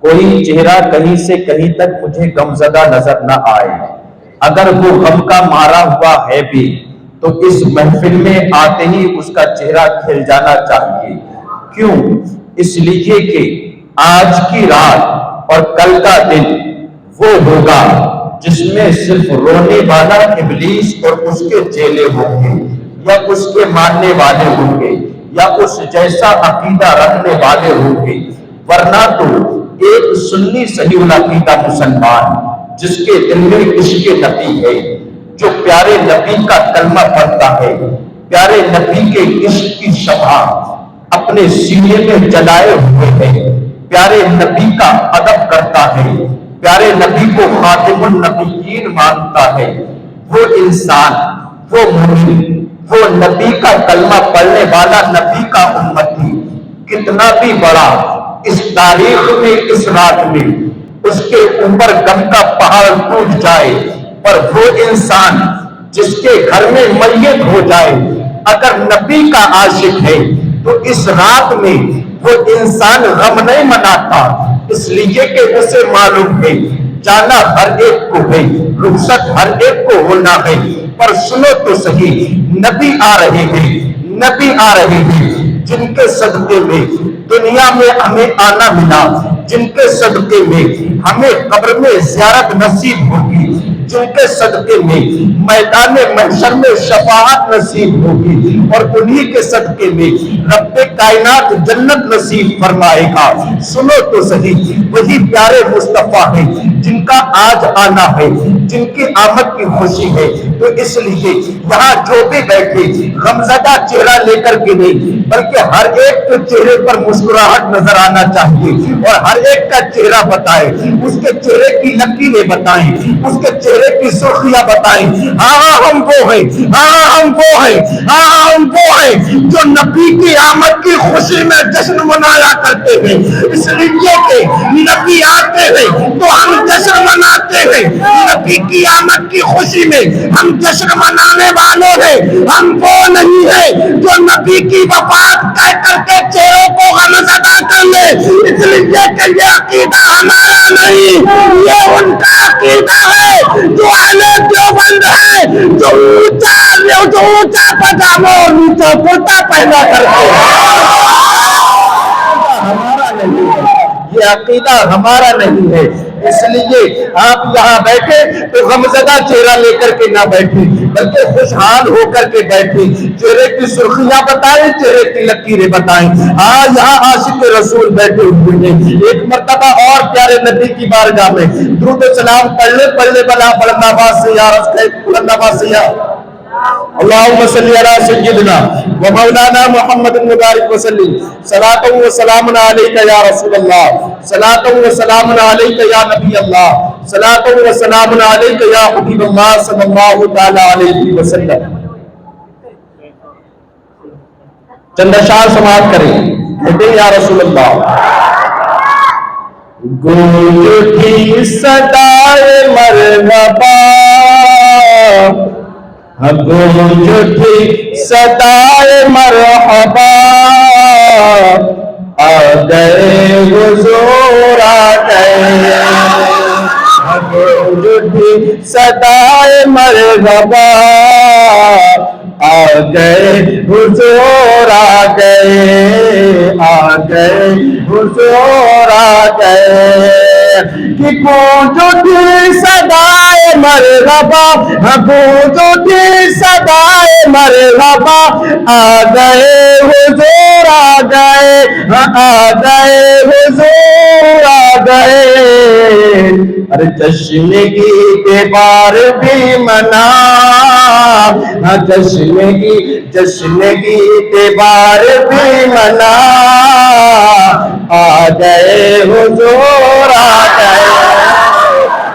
کوئی چہرہ کہیں سے کہیں تک مجھے غمزدہ نظر نہ آئے، اگر وہ غم کا مارا ہوا ہے بھی تو اس محفل میں آتے ہی اس کا چہرہ کھل جانا چاہیے۔ کیوں؟ اس لیے کہ آج کی رات اور کل کا دن وہ ہوگا جس میں صرف رونے والا ابلیس اور اس کے چیلے ہوں گے، یا اس کے ماننے والے ہوں گے، یا اس جیسا عقیدہ رکھنے والے ہوں گے، ورنہ تو ایک سنی صحیح العقیدہ مسلمان جس کے دل میں عشق نبی ہے، جو پیارے نبی کا کلمہ پڑھتا ہے، پیارے نبی کے عشق کی شمع اپنے سینے میں جلائے ہوئے ہے، پیارے نبی کا ادب کرتا ہے، پیارے نبی کو خاتم النبیین مانتا ہے، وہ انسان، وہ مومن، وہ نبی کا کلمہ پڑھنے والا، نبی کا امتی کتنا بھی بڑا اس تاریخ میں، اس رات میں اس کے اوپر غم کا پہاڑ ٹوٹ جائے، پر وہ انسان جس کے گھر میں میت ہو جائے، اگر نبی کا عاشق ہے تو اس رات میں وہ انسان غم نہیں مناتا، اس لیے کہ اسے معلوم ہے جانا ہر ایک کو ہے، رخصت ہر ایک کو ہونا ہے، پر سنو تو صحیح، نبی آ رہے ہیں، نبی آ رہے ہیں جن کے صدقے میں دنیا میں ہمیں آنا ملا، جن کے صدقے میں ہمیں قبر میں زیارت نصیب ہوگی، جن کے صدقے میں میدان محشر میں شفاعت نصیب ہوگی، اور انہی کے صدقے میں رب کائنات جنت نصیب فرمائے گا۔ سنو تو صحیح، وہی پیارے مصطفیٰ ہیں جن کا آج آنا ہے، جن کی آمد کی خوشی ہے، تو اس لیے یہاں جو بھی بیٹھے غمزدہ چہرہ لے کر کے نہیں، بلکہ ہر ایک کے چہرے پر مسکراہٹ نظر آنا چاہیے، اور ہر ایک کا چہرہ بتائے، اس کے چہرے کی لکیریں بتائیں، اس کے چہرے کی سرخیاں بتائیں، ہاں ہم وہ ہیں، ہاں ہم وہ ہیں، ہاں ہم وہ ہیں جو نبی کی آمد کی خوشی میں جشن منایا کرتے ہیں، اس لیے کہ نبی آتے ہیں تو ہم جشن مناتے ہیں، نبی کی آمد کی خوشی میں ہم جشن منانے والوں ہیں، ہم وہ نہیں ہیں جو نبی کی وفات کہہ کر کے چہروں کو غمزدہ کر لے، اس لیے کہ یہ عقیدہ ہمارا نہیں، یہ ان کا عقیدہ ہے جو اہل دیوبند ہے، جو اونچا پاجامہ اور نیچا کرتا پہنا کرتے ہیں۔ ہمارا نہیں ہے، یہ عقیدہ ہمارا نہیں ہے، اس لیے آپ یہاں بیٹھے تو غمزدہ چہرہ لے کر کے نہ بیٹھیں، بلکہ خوشحال ہو کر کے بیٹھیں، چہرے کی سرخیاں بتائیں، چہرے کی لکیریں بتائیں۔ ہاں یہاں عاشق رسول بیٹھے ہوئے ہیں، ایک مرتبہ اور پیارے نبی کی بارگاہ میں درود و سلام پڑھ لے بلا بلند آواز سے، یا بلند آواز سے، یا اللہم صلی علی سیدنا و مولانا محمد مبارک وسلم، صلاۃ و سلام علیک یا رسول اللہ، صلاۃ و سلام علیک یا نبی اللہ، صلاۃ و سلام علیک یا حبیب اللہ صلی اللہ تعالی علیہ وسلم۔ چند اشعار سماعت کریں، کہتے ہیں یا رسول اللہ۔ گونج اٹھی صدائے مرحبا، گونج اٹھی صدائے مرحبا، آ گئے حضور آ گئے، گونج اٹھی صدائے مرحبا، آ گئے حضور آ گئے، آ گئے حضور آ گئے، کہ گونج اٹھی صدائے مرحبا، گونج اٹھی صدائے مرحبا، آ گئے حضور آ گئے، آ گئے حضور آ گئے، ارے جشن کی بار بھی منا، جشن کی تہوار بھی منا، آ گئے حضور آ گئے،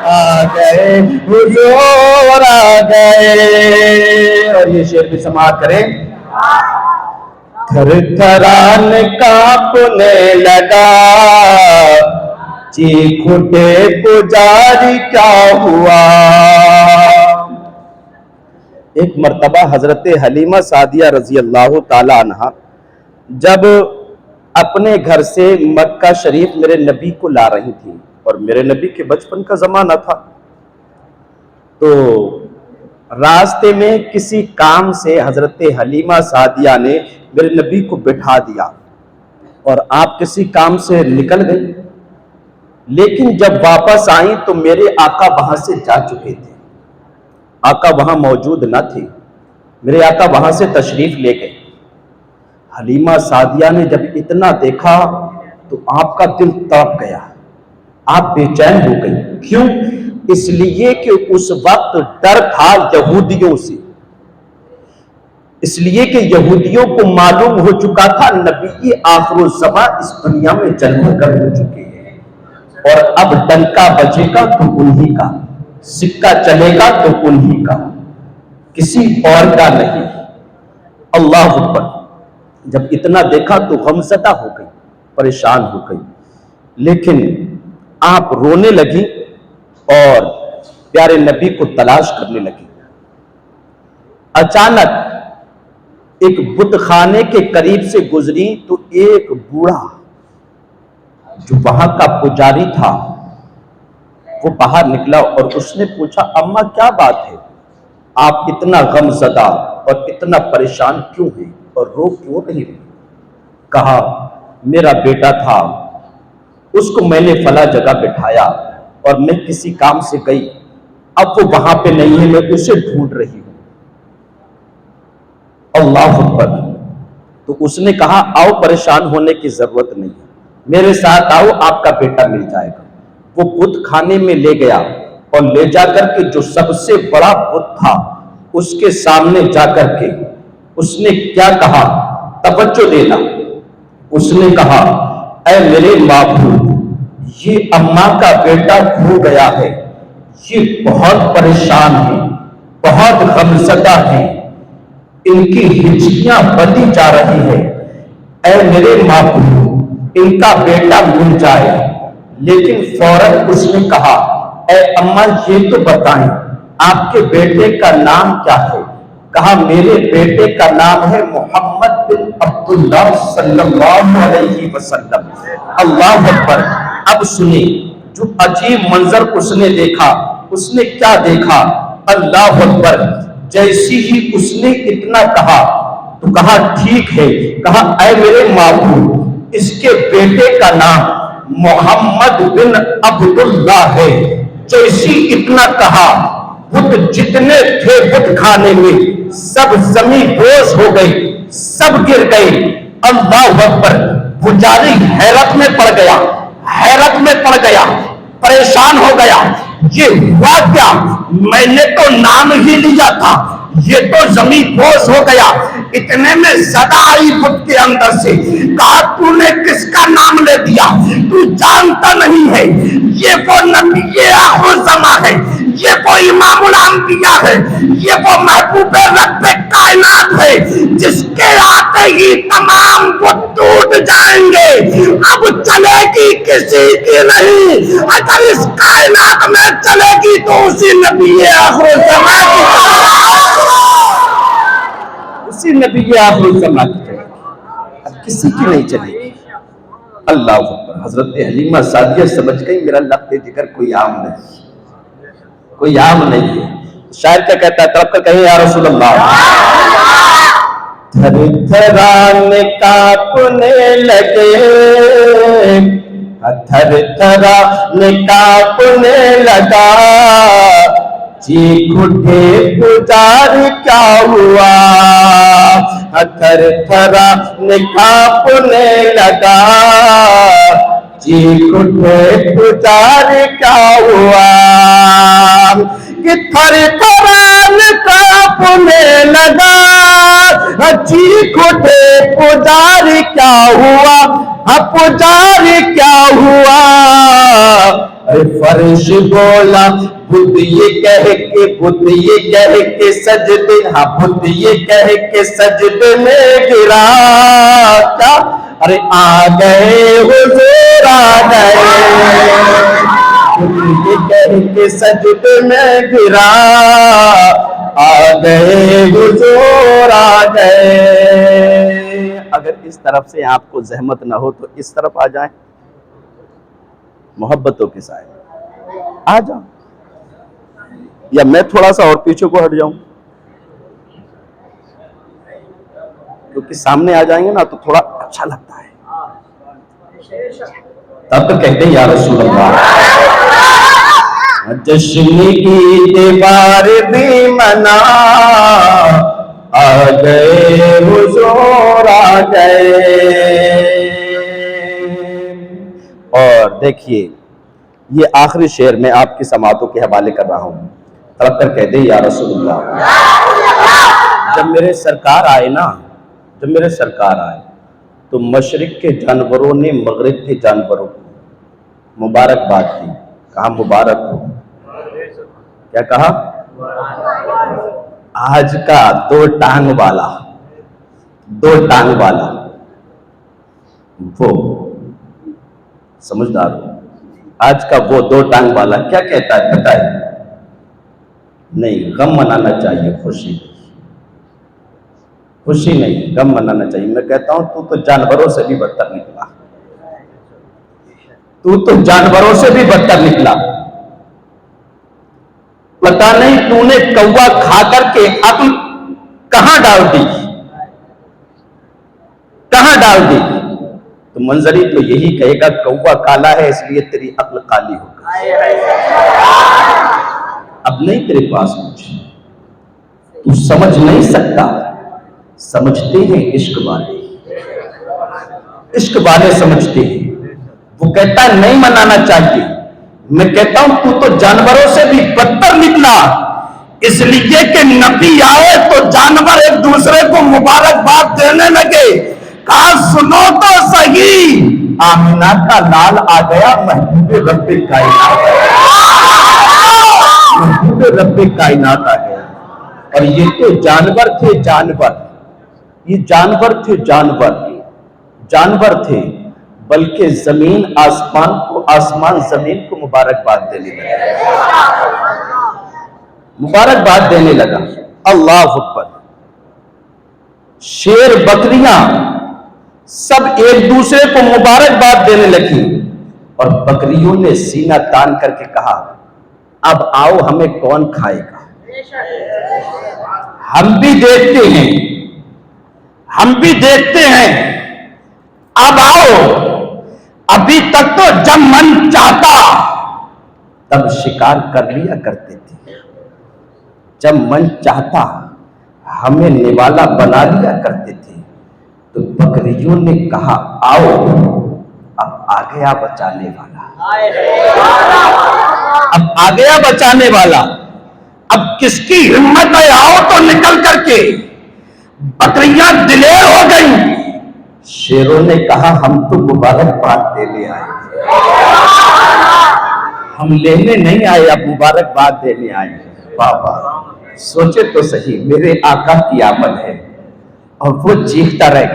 آ گئے حضور آ گئے۔ اور یہ شعر بھی سماعت کریں۔ تھر تھران کانپنے لگا، چیخ اٹھے پجاری کیا ہوا۔ ایک مرتبہ حضرت حلیمہ سعدیہ رضی اللہ تعالی عنہ جب اپنے گھر سے مکہ شریف میرے نبی کو لا رہی تھی، اور میرے نبی کے بچپن کا زمانہ تھا، تو راستے میں کسی کام سے حضرت حلیمہ سعدیہ نے میرے نبی کو بٹھا دیا اور آپ کسی کام سے نکل گئی، لیکن جب واپس آئیں تو میرے آقا وہاں سے جا چکے تھے، آقا وہاں موجود نہ تھے، میرے آقا وہاں سے تشریف لے گئے۔ حلیمہ سعدیہ نے جب اتنا دیکھا تو آپ کا دل تڑپ گیا، آپ بے چین ہو گئی۔ کیوں؟ اس لیے کہ اس وقت ڈر تھا یہودیوں سے، اس لیے کہ یہودیوں کو معلوم ہو چکا تھا نبی آخر الزماں اس دنیا میں جلوہ گر ہو چکے ہیں، اور اب ڈنکا بجے گا تو انہی کا، سکہ چلے گا تو انہی کا، کسی اور کا نہیں۔ اللہ اکبر۔ جب اتنا دیکھا تو غمزدہ ہو گئی، پریشان ہو گئی، لیکن آپ رونے لگی اور پیارے نبی کو تلاش کرنے لگی۔ اچانک ایک بت خانے کے قریب سے گزری تو ایک بوڑھا جو وہاں کا پجاری تھا وہ باہر نکلا اور اس نے پوچھا، اماں کیا بات ہے؟ آپ اتنا غم زدہ اور اتنا پریشان کیوں ہیں اور رو کیوں نہیں رہی؟ کہا، میرا بیٹا تھا، اس کو میں نے فلاں جگہ بٹھایا اور میں کسی کام سے گئی، اب وہ وہاں پہ نہیں ہے، میں اسے ڈھونڈ رہی ہوں۔ اللہ اکبر۔ تو اس نے کہا، آؤ، پریشان ہونے کی ضرورت نہیں ہے، میرے ساتھ آؤ، آپ کا بیٹا مل جائے گا۔ وہ بت خانے میں لے گیا اور لے جا کر کے جو سب سے بڑا بت تھا اس کے سامنے جا کر کے اس نے کیا کہا؟ توجہ دینا۔ اس نے کہا، اے میرے معبود، یہ اماں کا بیٹا کھو گیا ہے، یہ بہت پریشان ہے، بہت غمزدہ ہے، ان کی ہچکیاں بندھی جا رہی ہے، اے میرے معبود ان کا بیٹا مل جائے۔ لیکن فوراً اس نے کہا، اے اماں یہ تو بتائیں آپ کے بیٹے کا نام کیا ہے؟ کہا، میرے بیٹے کا نام ہے محمد بن عبداللہ صلی اللہ علیہ وسلم۔ اللہ اکبر۔ اب سنیں جو عجیب منظر اس نے دیکھا، اس نے کیا دیکھا؟ اللہ اکبر۔ جیسی ہی اس نے اتنا کہا تو کہا، ٹھیک ہے، کہا، اے میرے معبود اس کے بیٹے کا نام محمد بن عبداللہ ہے۔ جیسی اتنا کہا، بت جتنے تھے بت خانے میں سب زمین بوس ہو گئی، سب گر گئی۔ اللہ اکبر۔ پجاری حیرت میں پڑ گیا، حیرت میں پڑ گیا، پریشان ہو گیا، یہ ہوا کیا؟ میں نے تو نام ہی لیا تھا، یہ تو زمین بوس ہو گیا۔ اتنے میں صدا آئی بت کے اندر سے، کہا، تو نے کس کا نام لے دیا؟ تو جانتا نہیں ہے یہ وہ نبی آخر الزماں ہے، یہ وہ امام الانبیاء ہے، یہ وہ محبوب رب کائنات ہے، جس کے آتے ہی تمام بت ٹوٹ جائیں گے، اب چلے گی کسی کی نہیں، اگر اس کائنات میں چلے گی تو اسی نبی آخر الزماں اسی نبی آخر الزماں کی چلے گی، اب کسی کی نہیں چلے گی۔ اللہ اکبر۔ حضرت حلیمہ سعدیہ سمجھ گئی میرا لخت جگر کوئی عام نہیں، کوئی عام نہیں ہے۔ شاعر کیا کہتا ہے؟ طرف کر کہیں، یا رسول اللہ۔ تھر تھرانے کانپنے لگے، تھر تھرانے کانپنے لگا، چیخ اٹھے پجار کیا ہوا، تھر تھرانے کانپنے لگا، چیخ اٹھے پجار کیا ہوا، کہ تھر تھرانے کانپنے لگا، چیخ اٹھے پجار کیا ہوا، پجار کیا ہوا، فرش بولا بت یہ کہہ کے، بت یہ کہہ کے سجدے، ہاں بت یہ کہہ کے سجدے میں گرا، کیا؟ ارے آ گئے حضور آ گئے، بت یہ کہہ کے سجدے میں گرا، آ گئے حضور آ گئے۔ اگر اس طرف سے آپ کو زحمت نہ ہو تو اس طرف آ جائیں، محبتوں کے سائے آ جاؤ، یا میں تھوڑا سا اور پیچھے کو ہٹ جاؤں، کیونکہ سامنے آ جائیں گے نا تو تھوڑا اچھا لگتا ہے۔ تب تو کہتے ہیں یا رسول اللہ، جشن کی دیوار بھی منا، آ گئے حضور آ گئے۔ اور دیکھیے یہ آخری شعر میں آپ کی سماعتوں کے حوالے کر رہا ہوں۔ تب تک کہتے ہیں یا رسول اللہ، جب میرے سرکار آئے نا، جب میرے سرکار آئے تو مشرق کے جانوروں نے مغرب کے جانوروں کو مبارکباد دی، کہا مبارک ہو۔ کیا کہا؟ آج کا دو ٹانگ والا وہ سمجھدار ہو، آج کا وہ دو ٹانگ والا کیا کہتا ہے پتہ ہے؟ نہیں، غم منانا چاہیے، خوشی نہیں، غم منانا چاہیے۔ میں کہتا ہوں تو جانوروں سے بھی بدتر نکلا، تو جانوروں سے بھی بدتر نکلا۔ پتہ نہیں تو نے کوا کھا کر کے عقل کہاں ڈال دی، تو منظری تو یہی کہے گا کوا کالا ہے اس لیے تیری عقل کالی ہو گئی، اب نہیں تیرے پاس کچھ، تو سمجھ نہیں سکتا۔ سمجھتے ہیں عشق والے سمجھتے ہیں۔ وہ کہتا ہے نہیں منانا چاہیے، میں کہتا ہوں تو جانوروں سے بھی بدتر نکلا، اس لیے کہ نبی آئے تو جانور ایک دوسرے کو مبارکباد دینے لگے، کہا سنو تو صحیح، آمینہ کا لال آ گیا، محبوب رب کائنات آ گیا۔ اور یہ تو جانور تھے، یہ جانور تھے، بلکہ زمین آسمان زمین کو مبارکباد دینے لگا۔ اللہ اکبر۔ شیر بکریاں سب ایک دوسرے کو مبارکباد دینے لگی، اور بکریوں نے سینہ تان کر کے کہا اب آؤ ہمیں کون کھائے گا، ہم بھی دیکھتے ہیں، اب آؤ۔ ابھی تک تو جب من چاہتا تب شکار کر لیا کرتے تھے، جب من چاہتا ہمیں نوالا بنا لیا کرتے تھے، تو بکریوں نے کہا آؤ اب آ گیا بچانے والا، اب کس کی ہمت ہے آؤ تو نکل کر کے۔ بکریاں دلیر ہو گئیں، شیروں نے کہا ہم تو مبارکباد دینے آئے، ہم لینے نہیں آئے، اب مبارکباد دینے آئے۔ بابا سوچے تو صحیح، میرے آقا کی آمد ہے اور وہ چیختا رہ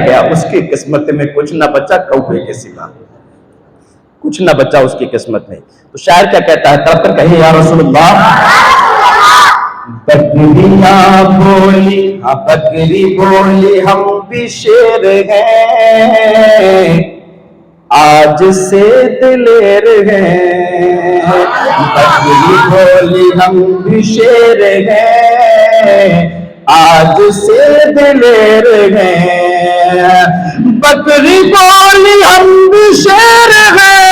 گیا، اس کی قسمت میں کچھ نہ بچا کوے کے سوا، کچھ نہ بچا اس کی قسمت میں۔ تو شاعر کیا کہتا ہے؟ تب تک کہیے یا رسول اللہ، بکریاں بولی، بکری بولی ہم بھی شیر ہیں، آج سے دلیر ہیں، بکری بولی ہم بھی شیر ہیں، آج سے دلیر ہیں، بکری بولی ہم بھی شیر ہیں،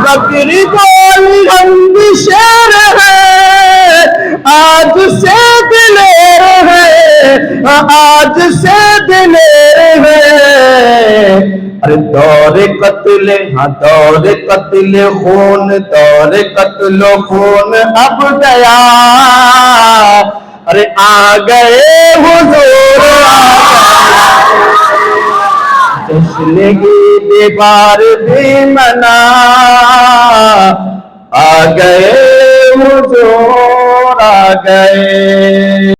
بکری بولی ہم بھی شیر ہیں، آج سے دلیر ہے، آج سے دلیر ہے۔ ارے دور قتل، ہاں دور قتل خون، دور قتل خون اب گیا، ارے آ گئے حضور جشن کی دیوار بھی منا، آ گئے حضور آ گئے۔